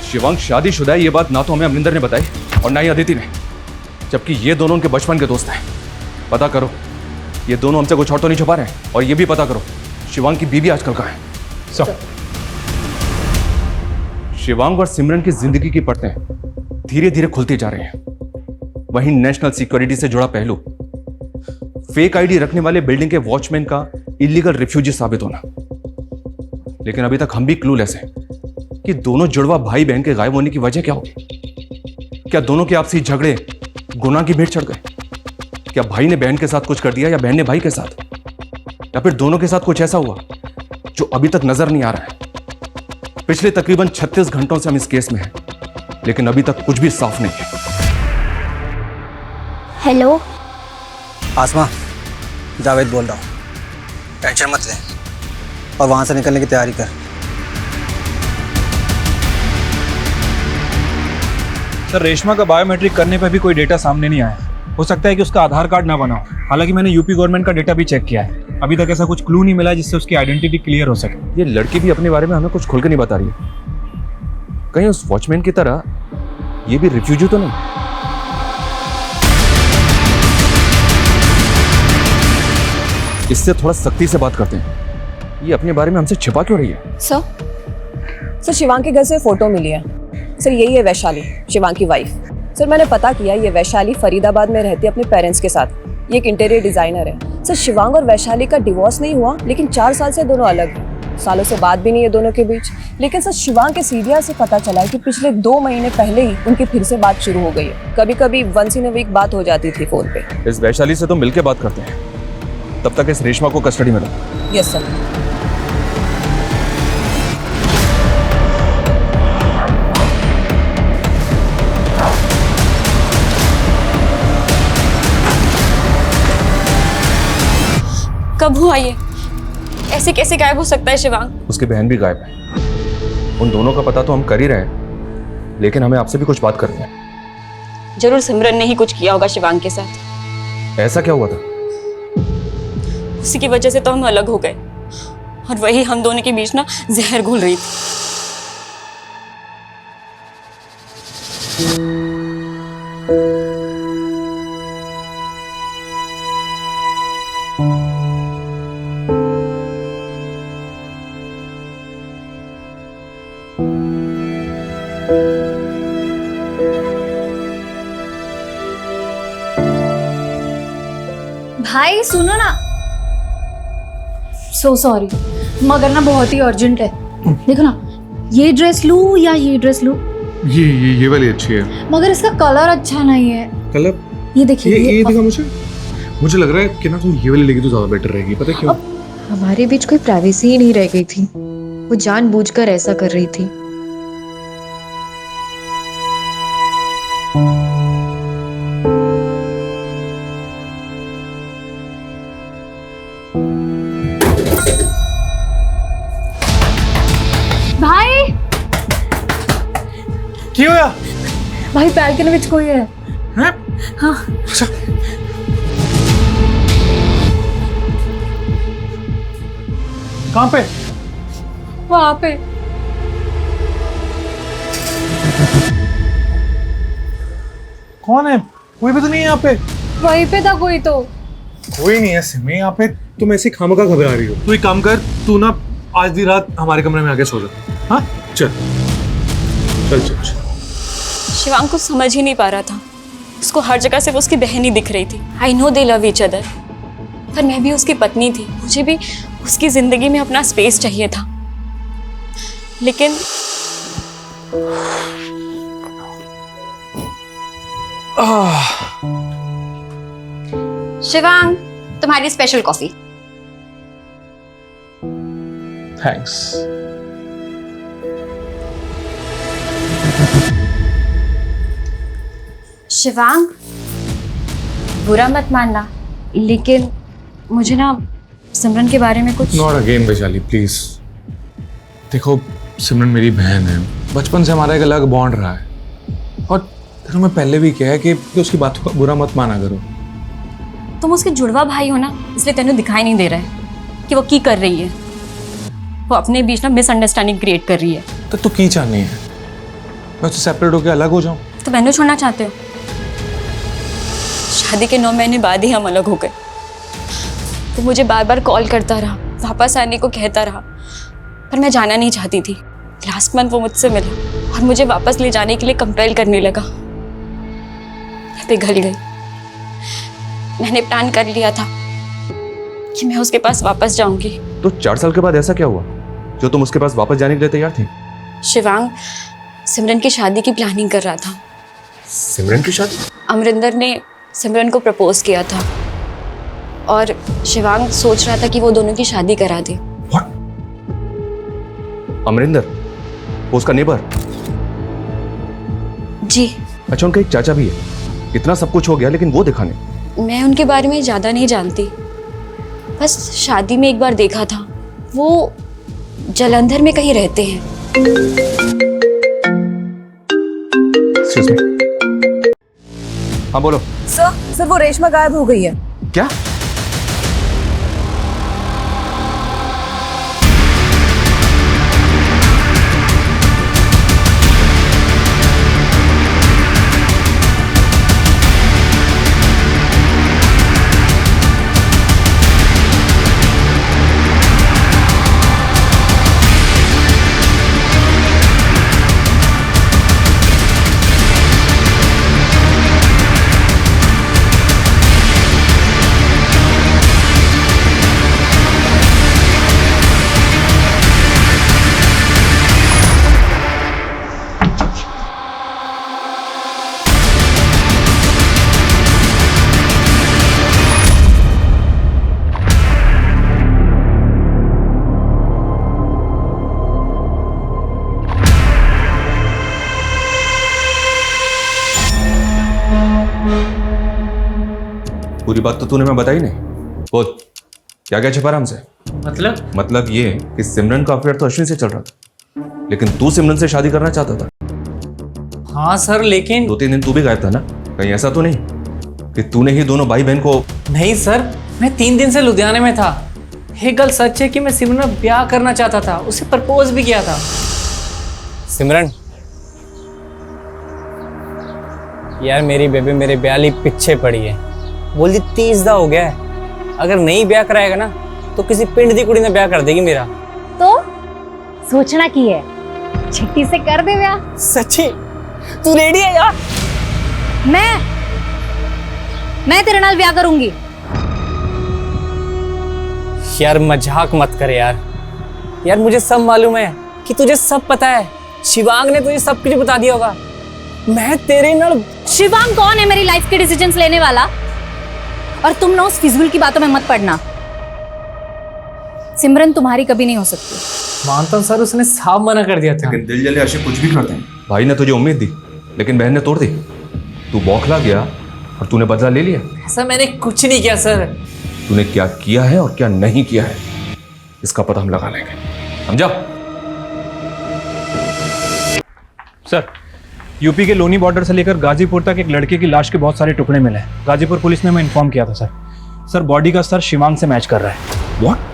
शिवांग शादीशुदा है, ये बात ना तो हमें अमरिंदर ने बताई और ना ही अदिति ने, जबकि ये दोनों उनके बचपन के दोस्त हैं। पता करो, ये दोनों हमसे कुछ और तो नहीं छुपा रहे हैं। और ये भी पता करो शिवांग की बीवी आजकल कहाँ है। सब शिवांग और सिमरन की जिंदगी की परतें धीरे धीरे खुलती जा रही हैं। वहीं नेशनल सिक्योरिटी से जुड़ा पहलू, फेक आईडी रखने वाले बिल्डिंग के वॉचमैन का इलीगल रिफ्यूजी साबित होना। लेकिन अभी तक हम भी क्लूलेस हैं कि दोनों जुड़वा भाई बहन के गायब होने की वजह क्या होगी। क्या दोनों के आपसी झगड़े गुनाह की भेंट चढ़ गए? क्या भाई ने बहन के साथ कुछ कर दिया या बहन ने भाई के साथ, या फिर दोनों के साथ कुछ ऐसा हुआ जो अभी तक नजर नहीं आ रहा है। पिछले तकरीबन 36 घंटों से हम इस केस में हैं, लेकिन अभी तक कुछ भी साफ नहीं है। हेलो आसमा, जावेद बोल रहा हूँ। टेंशन मत ले और वहां से निकलने की तैयारी कर। सर रेशमा का बायोमेट्रिक करने पर भी कोई डेटा सामने नहीं आया। हो सकता है कि उसका आधार कार्ड ना बना हो। हालांकि मैंने यूपी गवर्नमेंट का डेटा भी चेक किया है, अभी तक ऐसा कुछ क्लू नहीं मिला जिससे उसकी आइडेंटिटी क्लियर हो सके। ये लड़की भी अपने बारे में हमें कुछ खुल के नहीं बता रही है। कहीं उस वॉचमैन की तरह ये भी रिफ्यूजी तो नहीं? इससे थोड़ा सख्ती से बात करते हैं। ये अपने बारे में हमसे छिपा क्यों रही है? सर शिवांग के घर से फोटो मिली है। सर यही है वैशाली, शिवांग की वाइफ। सर मैंने पता किया, ये वैशाली फरीदाबाद में रहती है अपने पेरेंट्स के साथ। ये एक इंटीरियर डिजाइनर है। सर शिवांग और वैशाली का डिवोर्स नहीं हुआ, लेकिन 4 साल से दोनों अलग हैं। सालों से बात भी नहीं है दोनों के बीच। लेकिन सर शिवांग के सीरिया से पता चला है कि पिछले 2 महीने पहले ही उनकी फिर से बात शुरू हो गई है। कभी कभी वंस इन अ वीक बात हो जाती थी फोन पे। इस वैशाली से तो मिलके बात करते हैं, तब तक इस रेशमा को कस्टडी में लो। Yes sir. कब हुआ ये? ऐसे कैसे गायब हो सकता है शिवांग? उसकी बहन भी गायब है। उन दोनों का पता तो हम कर ही रहे हैं, लेकिन हमें आपसे भी कुछ बात करनी है। जरूर सिमरन ने ही कुछ किया होगा शिवांग के साथ। ऐसा क्या हुआ था? उसी की वजह से तो हम अलग हो गए, और वही हम दोनों के बीच ना जहर घुल रही थी। भाई सुनो ना, सो सॉरी, मगर ना बहुत ही अर्जेंट है। देखो ना, ये ड्रेस लूं या ये ड्रेस लूं? ये वाली अच्छी है, मगर इसका कलर अच्छा नहीं है। कलर ये देखिए, ये दिखा मुझे लग रहा है कि ना तुम ये वाली लेगी तो ज्यादा बेटर रहेगी। पता है क्यों? हमारे बीच कोई प्राइवेसी ही नहीं रह गई थी। वो जानबूझकर ऐसा कर रही थी। भाई क्यों होया? भाई बैल्कनी में कोई है। हैं? हाँ। अच्छा। कहाँ पे? वहाँ पे। कौन है? कोई भी तो नहीं है यहाँ पे। वहीं पे था कोई तो। कोई नहीं है सिमी यहाँ पे। तुम ऐसी खामखा घबरा रही हो। तू एक काम कर, तू ना आज दी रात हमारे कमरे में आके सो जा। हाँ चल चल चल चल। शिवांग कुछ समझ ही नहीं पा रहा था। उसको हर जगह सिर्फ उसकी बहन ही दिख रही थी। I know they love each other, पर मैं भी उसकी पत्नी थी। मुझे भी उसकी जिंदगी में अपना स्पेस चाहिए था। लेकिन शिवांग, तुम्हारी स्पेशल कॉफी। थैंक्स। शिवांग, बुरा मत मानना, लेकिन मुझे ना सिमरन के बारे में कुछ। Not again Vaishali please. देखो सिमरन मेरी बहन है, बचपन से हमारा एक अलग बॉन्ड रहा है, और तेरे मैं पहले भी कहा है कि उसकी बातों का बुरा मत माना करो। तुम उसके जुड़वा भाई हो ना, इसलिए तेनू दिखाई नहीं दे रहा है कि वो की कर रही है। वो अपने बीच ना मिसअंडरस्टैंडिंग क्रिएट कर रही है। तो तू की चाहनी है मैं उससे सेपरेट होकर अलग हो जाऊं? तो मैंने छोड़ना चाहते हो? शादी के 9 महीने बाद ही हम अलग हो गए। वो मुझे बार बार कॉल करता रहा, वापस आने को कहता रहा, पर मैं जाना नहीं चाहती थी। लास्ट मंथ वो मुझसे मिला और मुझे वापस ले जाने के लिए कंपेल करने लगा। मैं पिघल गई। मैंने प्लान कर लिया था कि मैं उसके पास वापस जाऊंगी। तो 4 साल के बाद ऐसा क्या हुआ जो तुम उसके पास वापस जाने के लिए तैयार थी? शिवांग सिमरन की शादी की प्लानिंग कर रहा था। सिमरन की शादी? अमरिंदर ने सिमरन को प्रपोज किया था और शिवांग सोच रहा था कि वो दोनों की शादी करा दे। अमरिंदर, वो उसका नेबर? जी। अच्छा, उनका एक चाचा भी है। इतना सब कुछ हो गया लेकिन वो दिखा नहीं। मैं उनके बारे में ज़्यादा नहीं जानती, बस शादी में एक बार देखा था। वो जलंधर में कहीं रहते हैं। Excuse me. हाँ बोलो। सर वो रेशमा गायब हो गई है। क्या? पूरी बात तो तूने मैं बताई नहीं। बोल, क्या क्या छिपा रहा हमसे? मतलब ये कि सिमरन का अफेयर तो अश्विन से चल रहा था, लेकिन तू सिमरन से शादी करना चाहता था। हाँ सर, लेकिन 2-3 दिन तू भी गायब था ना? कहीं ऐसा तो नहीं कि तूने ही दोनों भाई बहन को? नहीं सर, मैं 3 दिन से लुधियाने में था। एक गल सच है कि मैं सिमरन से ब्याह करना चाहता था, उसे प्रपोज भी किया था। सिमरन यार, मेरी बेबी मेरे ब्याह लिए पीछे पड़ी है। बोल 30 दा हो गया है, अगर नहीं ब्याह कराएगा ना तो किसी पिंड दी कुड़ी ने ब्याह कर देगी मेरा। तो सोचना की है, छिट्टी से कर दे ब्याह। सच्ची तू रेडी है यार? मैं तेरे नाल ब्याह करूंगी। यार मजाक मत कर यार। यार मुझे सब मालूम है कि तुझे सब पता है। शिवांग ने तुझे सब कुछ बता दिया होगा। मैं तेरे नाल। शिवांग कौन है मेरी लाइफ के डिसीजंस लेने वाला? और तुम ना उस फिजूल की बातों में मत पड़ना। सिमरन तुम्हारी कभी नहीं हो सकती। मानता हूं सर, उसने साफ मना कर दिया था। लेकिन दिल जले आशिक कुछ भी करते हैं। भाई ने तुझे उम्मीद दी, लेकिन बहन ने तोड़ दी। तू बौखला गया और तूने बदला ले लिया। ऐसा मैंने कुछ नहीं किया सर। तूने क्या किया है और क्या नहीं किया है, इसका पता हम लगा लेंगे, समझा? सर, यूपी के लोनी बॉर्डर से लेकर गाजीपुर तक एक लड़के की लाश के बहुत सारे टुकड़े मिले हैं। गाजीपुर पुलिस ने हमें इन्फॉर्म किया था सर। सर, बॉडी का स्तर शिवांग से मैच कर रहा है। व्हाट?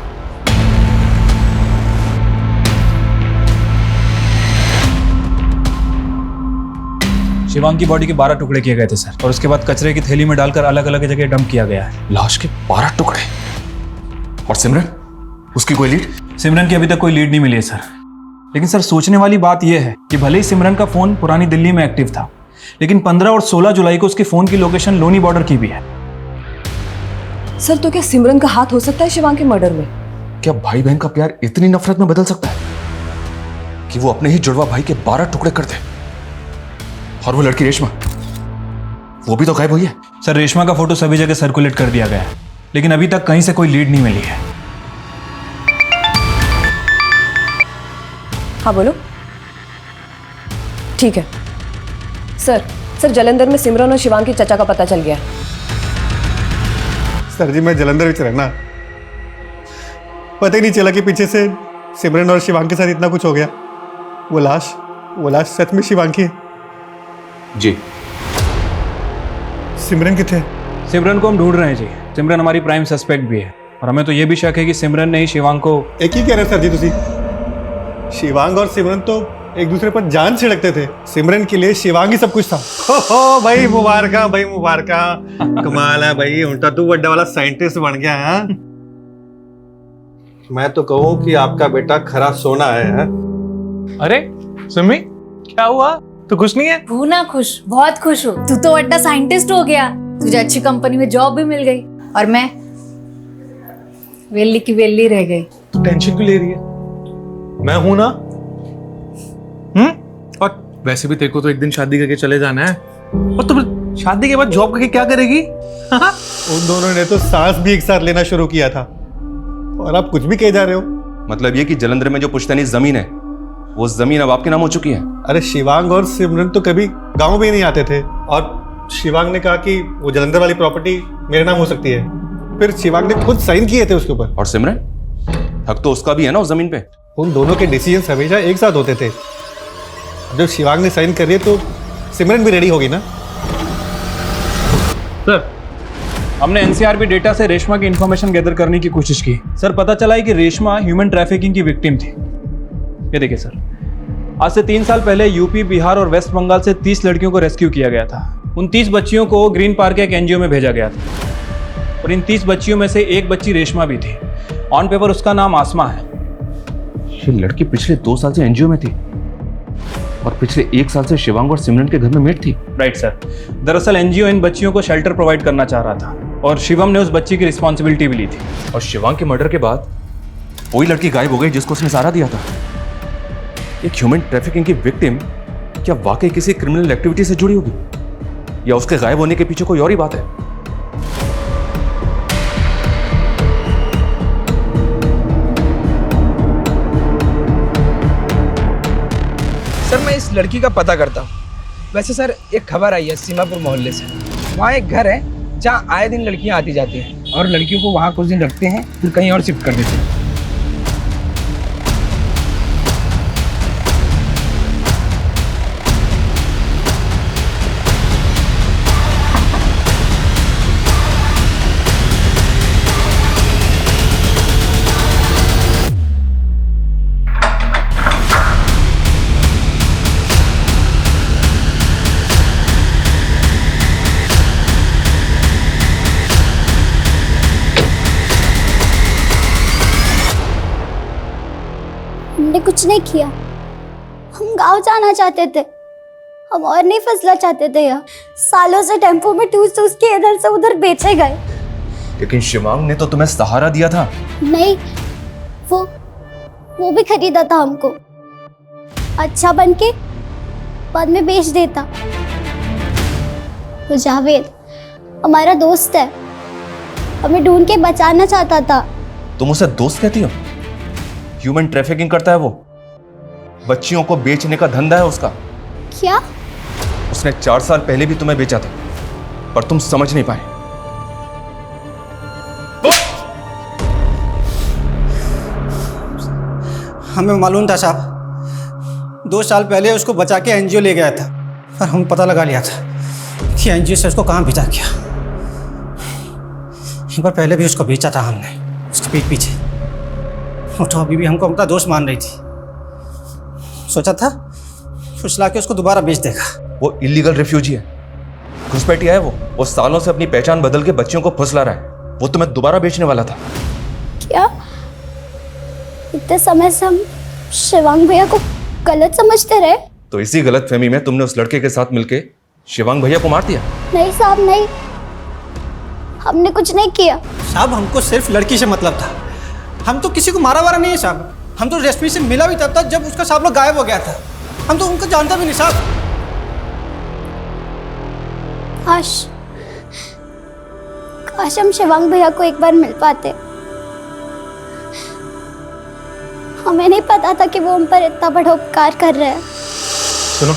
शिवांग की बॉडी के 12 टुकड़े किए गए थे सर, और उसके बाद कचरे की थैली में डालकर अलग अलग जगह डंप किया गया है। लाश के 12 टुकड़े? और सिमरन, उसकी कोई लीड? सिमरन की अभी तक कोई लीड नहीं मिली है सर। लेकिन सर, सोचने वाली बात यह है कि भले ही सिमरन का फोन पुरानी दिल्ली में एक्टिव था, लेकिन 15 और 16 जुलाई को उसके फोन की लोकेशन लोनी बॉर्डर की भी है। सर, तो क्या सिमरन का हाथ हो सकता है शिवांग के मर्डर में? क्या भाई बहन का प्यार इतनी नफरत में बदल सकता है कि वो अपने ही जुड़वा भाई के 12 टुकड़े कर दे? और वो लड़की रेशमा, वो भी तो गायब हुई है। सर, रेशमा का फोटो सभी जगह सर्कुलेट कर दिया गया है, लेकिन अभी तक कहीं से कोई लीड नहीं मिली है। हाँ बोलो। ठीक है सर, जलंधर में सिमरन और शिवांग की चचा का पता चल गया। सर जी, मैं जलंधर में रहना, पता ही नहीं चला कि पीछे से सिमरन और शिवांग के साथ इतना कुछ हो गया। वो लाश सच में शिवांग की है? जी। सिमरन किथे? सिमरन को हम ढूंढ रहे हैं जी। सिमरन हमारी प्राइम सस्पेक्ट भी है, और हमें तो ये भी शक है कि सिमरन ने ही शिवांग को। एक ही कह रहे सर जी तुसी। शिवांग और सिमरन तो एक दूसरे पर जान छिड़कते थे। सिमरन के लिए शिवांग ही सब कुछ था। हो भाई मुबारका, भाई मुबारका। कमाल है भाई, उल्टा तू बड़ा वाला साइंटिस्ट बन गया है। मैं तो कहूँ कि आपका बेटा खरा सोना है। अरे सिमी, क्या हुआ? तो खुश नहीं है? तू ना खुश, बहुत खुश हो। तू तो बड़ा साइंटिस्ट हो गया, तुझे अच्छी कंपनी में जॉब भी मिल गई, और मैं वेली की वेली रह गई। तू टेंशन क्यों ले रही है? मैं हूं ना। और वैसे भी तेरे को तो एक दिन शादी करके चले जाना है, और तुम शादी के बाद जॉब करके क्या करेगी? उन दोनों ने तो सांस भी एक साथ लेना शुरू किया था, और आप कुछ भी कह जा रहे हो। मतलब ये कि जलंधर में जो पुश्तैनी जमीन है, वो जमीन अब आपके नाम हो चुकी है? अरे शिवांग और सिमरन तो कभी गांव भी नहीं आते थे, और शिवांग ने कहा कि वो जलंधर वाली प्रॉपर्टी मेरे नाम हो सकती है। फिर शिवांग ने खुद साइन किए थे उसके ऊपर। और सिमरन, हक तो उसका भी है ना उस जमीन पे। उन दोनों के डिसीजन हमेशा एक साथ होते थे। जब शिवांग ने साइन कर दिए तो सिमरन भी रेडी होगी ना। सर, हमने एनसीआरबी डेटा से रेशमा की इंफॉर्मेशन गैदर करने की कोशिश की। सर, पता चला है कि रेशमा ह्यूमन ट्रैफिकिंग की विक्टिम थी। ये देखिए सर, आज से 3 साल पहले यूपी, बिहार और वेस्ट बंगाल से 30 लड़कियों को रेस्क्यू किया गया था। उन 30 बच्चियों को ग्रीन पार्क के एक एनजीओ में भेजा गया था, और इन 30 बच्चियों में से एक बच्ची रेशमा भी थी। ऑन पेपर उसका नाम आसमा है। ये लड़की पिछले 2 साल से एनजीओ में थी, और पिछले 1 साल से शिवांग और सिमरन के घर में मेट थी। Right sir. दरअसल एनजीओ इन बच्चियों को शेल्टर प्रोवाइड करना चाह रहा था, और शिवम ने उस बच्ची की रिस्पॉन्सिबिलिटी भी ली थी। और शिवांग के मर्डर के बाद वही लड़की गायब हो गई जिसको उसने सहारा दिया था। एक ह्यूमन ट्रैफिकिंग की विक्टिम क्या वाकई किसी क्रिमिनल एक्टिविटी से जुड़ी होगी, या उसके गायब होने के पीछे कोई और ही बात है? सर, मैं इस लड़की का पता करता हूँ। वैसे सर, एक खबर आई है सीमापुर मोहल्ले से। वहाँ एक घर है जहाँ आए दिन लड़कियाँ आती जाती हैं। और लड़कियों को वहाँ कुछ दिन रखते हैं फिर कहीं और शिफ्ट कर देते हैं। हमने कुछ नहीं किया। हम गांव जाना चाहते थे, हम और नहीं फसला चाहते थे यहाँ। सालों से टेम्पो में टूस टूस के इधर से उधर बेचे गए। लेकिन शिवांग ने तो तुम्हें सहारा दिया था। नहीं, वो भी खरीदा था हमको, अच्छा बन के बाद में बेच देता। वो जावेद हमारा दोस्त है, हमें ढूंढ के बचाना चाहता था। तुम उसे दोस्त कहती हो? ह्यूमन ट्रैफिकिंग करता है वो, बच्चियों को बेचने का धंधा है उसका। क्या? उसने 4 साल पहले भी तुम्हें बेचा था, पर तुम समझ नहीं पाए। हमें मालूम था साहब, 2 साल पहले उसको बचा के एनजीओ ले गया था, पर हम पता लगा लिया था कि एनजीओ से उसको कहाँ भेजा गया। एक बार पहले भी उसको बेचा था हमने, उसके पीठ पीछे। वो तो अभी भी हमको अपना दोस्त मान रही थी। सोचा था फुसला के उसको दोबारा बेच देगा। वो इलीगल रिफ्यूजी है, घुसपैठिया है वो सालों से अपनी पहचान बदल के बच्चियों को फुसला रहा है। वो तुम्हें दोबारा बेचने वाला था। क्या? इतने समय से हम शिवांग भैया को गलत समझते रहे। तो इसी गलतफहमी में तुमने उस लड़के के साथ मिलके शिवांग भैया को मार दिया। नहीं साहब, नहीं, हमने कुछ नहीं किया। साहब हमको सिर्फ लड़की से मतलब था, हम तो किसी को मारा वारा नहीं है साहब। हम तो रेशमी से मिला भी तब तक जब उसका साहब लोग गायब हो गया था। हम तो उनको जानता भी नहीं साहब। काश हम शिवांग भैया को एक बार मिल पाते। हमें नहीं पता था कि वो हम पर इतना बड़ा उपकार कर रहे हैं। सुनो,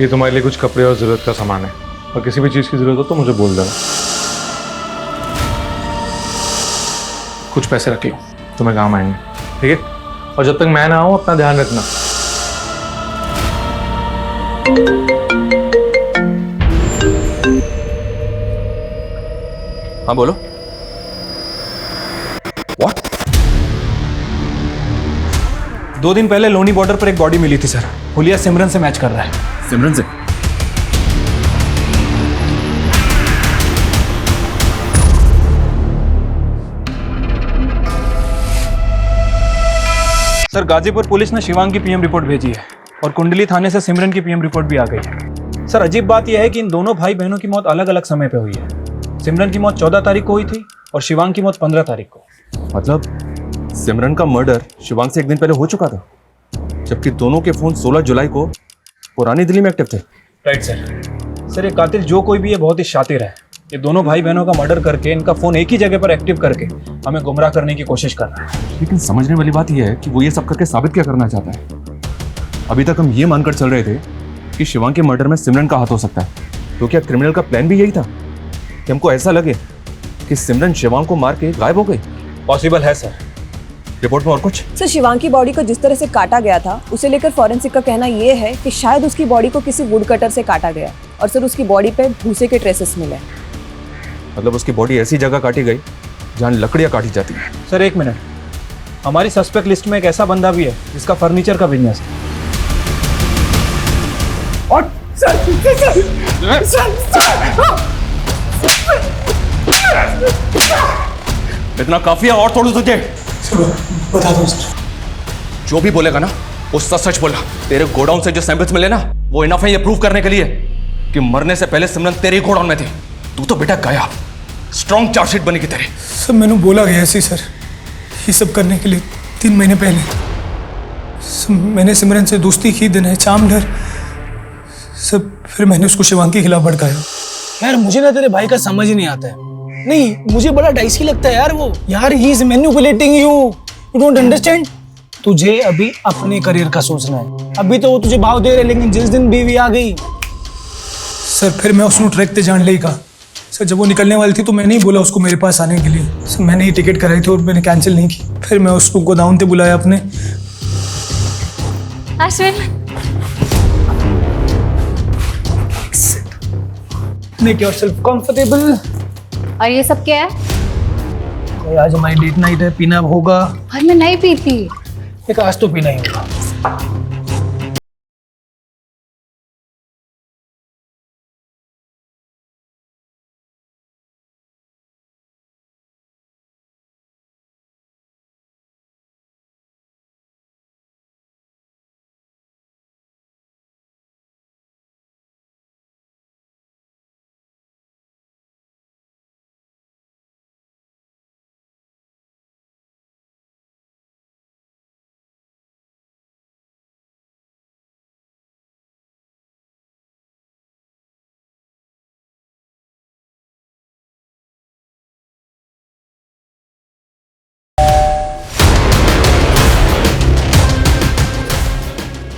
ये तुम्हारे लिए कुछ कपड़े और जरूरत का सामान है, और किसी भी चीज की जरूरत हो तो मुझे बोल देना। कुछ पैसे रख लो, तुम्हें काम आएंगे, ठीक है? और जब तक मैं ना आऊं अपना ध्यान रखना। हाँ बोलो। What? 2 दिन पहले लोनी बॉर्डर पर एक बॉडी मिली थी सर। हुलिया सिमरन से मैच कर रहा है। सिमरन से? सर गाजीपुर पुलिस ने शिवांग की पीएम रिपोर्ट भेजी है और कुंडली थाने से सिमरन की पीएम रिपोर्ट भी आ गई है। सर अजीब बात यह है कि इन दोनों भाई बहनों की मौत अलग अलग समय पे हुई है। सिमरन की मौत 14 तारीख को हुई थी और शिवांग की मौत 15 तारीख को। मतलब सिमरन का मर्डर शिवांग से 1 दिन पहले हो चुका था, जबकि दोनों के फोन 16 जुलाई को पुरानी दिल्ली में एक्टिव थे। Right sir. सर ये कातिल जो कोई भी है बहुत ही शातिर है। ये दोनों भाई बहनों का मर्डर करके इनका फोन एक ही जगह पर एक्टिव करके हमें गुमराह करने की कोशिश कर रहा है। लेकिन समझने वाली बात यह है कि वो ये सब करके साबित क्या करना चाहता है। अभी तक हम ये मानकर चल रहे थे कि शिवांग के मर्डर में सिमरन का हाथ हो सकता है, तो क्या क्रिमिनल का प्लान भी यही था कि हमको ऐसा लगे कि सिमरन शिवांग को मार के गायब हो गई? पॉसिबल है सर। रिपोर्ट में और कुछ? सर शिवांग की बॉडी को जिस तरह से काटा गया था उसे लेकर फॉरेंसिक का कहना यह है कि शायद उसकी बॉडी को किसी वुड कटर से काटा गया, और सर उसकी बॉडी पे भूसे के ट्रेसेस मिले। मतलब उसकी बॉडी ऐसी जगह काटी गई जहां लकड़ियां काटी जाती हैं। सर 1 मिनट, हमारी सस्पेक्ट लिस्ट में एक ऐसा बंदा भी है जिसका फर्नीचर का बिजनेस है। और इतना काफी है और थोड़ा तुझे बता दो सर। जो भी बोलेगा ना वो सच सच बोला। तेरे गोडाउन से जो सैंपल्स मिले ना वो इनफ है ये प्रूव करने के लिए कि मरने से पहले सिमरन तेरे ही गोडाउन में थी। तू तो बेटा गया, स्ट्रॉन्ग चार्जशीट बनेगी तेरी। सब मैंने बोला गया ऐसे सर, ये सब करने के लिए 3 महीने पहले मैंने सिमरन से दोस्ती की, दिन है चाम डर सब। फिर मैंने उसको शिवांग के खिलाफ भड़काया। यार मुझे ना तेरे भाई का समझ ही नहीं आता है। नहीं, मुझे बड़ा डाइसी लगता है यार वो। यार he is manipulating you, you don't understand. तुझे अभी अपने करियर का सोचना है। अभी तो वो तुझे भाव दे रहे, लेकिन जिस दिन बीवी आ गई सर फिर मैं उसको ट्रैक ते जान लेगा। सर जब वो निकलने वाली थी तो मैंने ही बोला उसको मेरे पास आने के लिए। सर मैंने ही टिकट कराई थी और मैंने कैंसिल नहीं की। फिर मैं उसको गोदाम पे बुलाया अपने। Ashwin, make yourself comfortable. और ये सब क्या है? आज हमारी डेट नाइट है, पीना होगा। भाई मैं नहीं पीती। एक आज तो पीना ही होगा।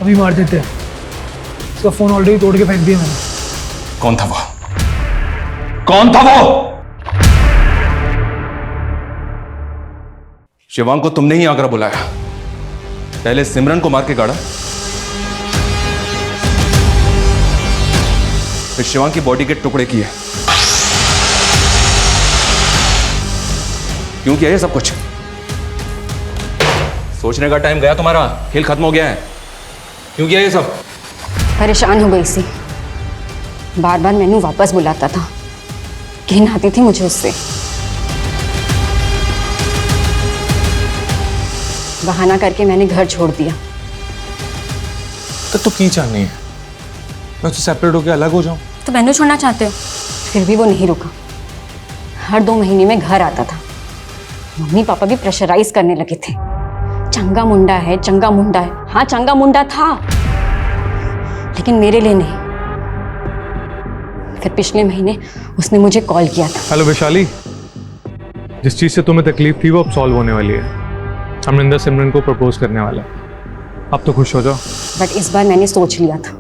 अभी मार देते हैं। इसका फोन ऑलरेडी तोड़ के फेंक दिया मैंने। कौन था वो? कौन था वो? शिवांग को तुमने ही आगरा बुलाया, पहले सिमरन को मार के गाड़ा, फिर शिवांग की बॉडी के टुकड़े किए। क्यों किया ये सब कुछ? सोचने का टाइम गया तुम्हारा, खेल खत्म हो गया है। क्यों किया ये सब? परेशान हो गई सी, बार बार मैनू वापस बुलाता था, घिन आती थी मुझे उससे। बहाना करके मैंने घर छोड़ दिया। तो की चाहनी है मैं तो सेपरेट होकर अलग हो जाऊं? तो मैनू छोड़ना चाहते हो? फिर भी वो नहीं रुका, हर 2 महीने में घर आता था। मम्मी पापा भी प्रेशराइज करने लगे थे, चंगा मुंडा है, चंगा मुंडा है। हाँ चंगा मुंडा था, लेकिन मेरे लिए नहीं। फिर पिछले महीने उसने मुझे कॉल किया था। हेलो वैशाली, जिस चीज से तुम्हें तकलीफ थी वो अब सॉल्व होने वाली है। अमरिंदर सिमरन को प्रपोज करने वाला है, अब तो खुश हो जाओ। बट इस बार मैंने सोच लिया था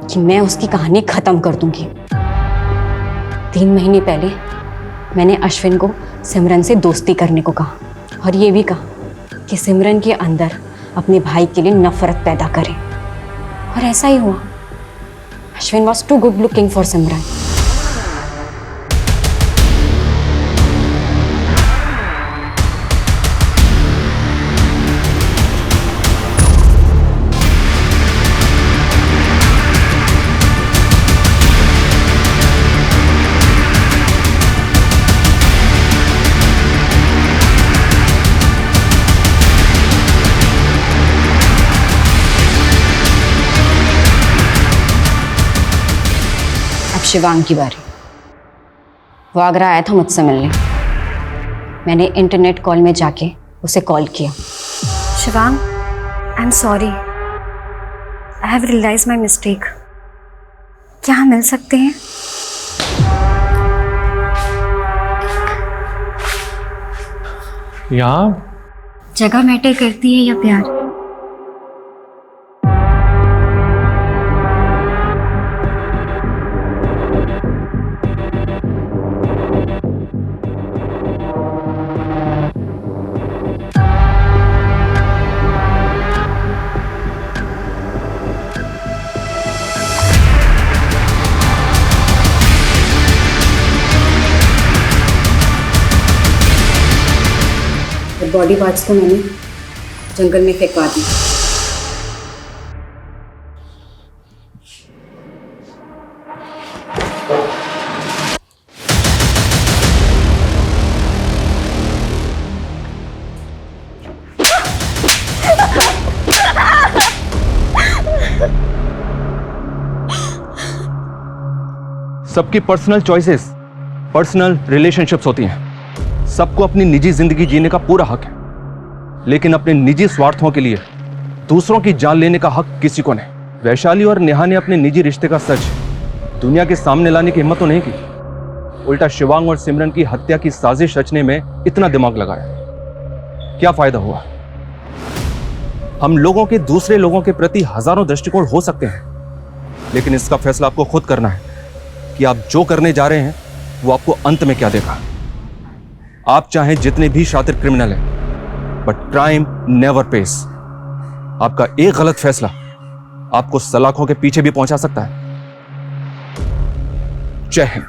कि मैं उसकी कहानी खत्म कर दूंगी। 3 महीने पहले मैंने अश्विन को सिमरन से दोस्ती करने को कहा, और ये भी कहा कि सिमरन के अंदर अपने भाई के लिए नफरत पैदा करे, और ऐसा ही हुआ। Ashwin was too good looking for Simran. Shivang की बारी। वो आगरा आया था मुझसे मिलने। मैंने इंटरनेट कॉल में जाके उसे कॉल किया। Shivang, I am sorry, I have realise my mistake. क्या हम मिल सकते हैं? यहाँ जगह मैटर करती है या प्यार? बॉडी पार्ट्स को मैंने जंगल में फेंकवा दी। सबकी पर्सनल चॉइसेस, पर्सनल रिलेशनशिप्स होती हैं। सबको अपनी निजी जिंदगी जीने का पूरा हक है, लेकिन अपने निजी स्वार्थों के लिए दूसरों की जान लेने का हक किसी को नहीं। वैशाली और नेहा ने अपने निजी रिश्ते का सच दुनिया के सामने लाने की हिम्मत तो नहीं की, उल्टा शिवांग और सिमरन की हत्या की साजिश रचने में इतना दिमाग लगाया। क्या फायदा हुआ? हम लोगों के दूसरे लोगों के प्रति हजारों दृष्टिकोण हो सकते हैं, लेकिन इसका फैसला आपको खुद करना है कि आप जो करने जा रहे हैं वो आपको अंत में क्या देगा। आप चाहे जितने भी शातिर क्रिमिनल हैं, बट क्राइम नेवर पेस। आपका एक गलत फैसला आपको सलाखों के पीछे भी पहुंचा सकता है। जय हिंद।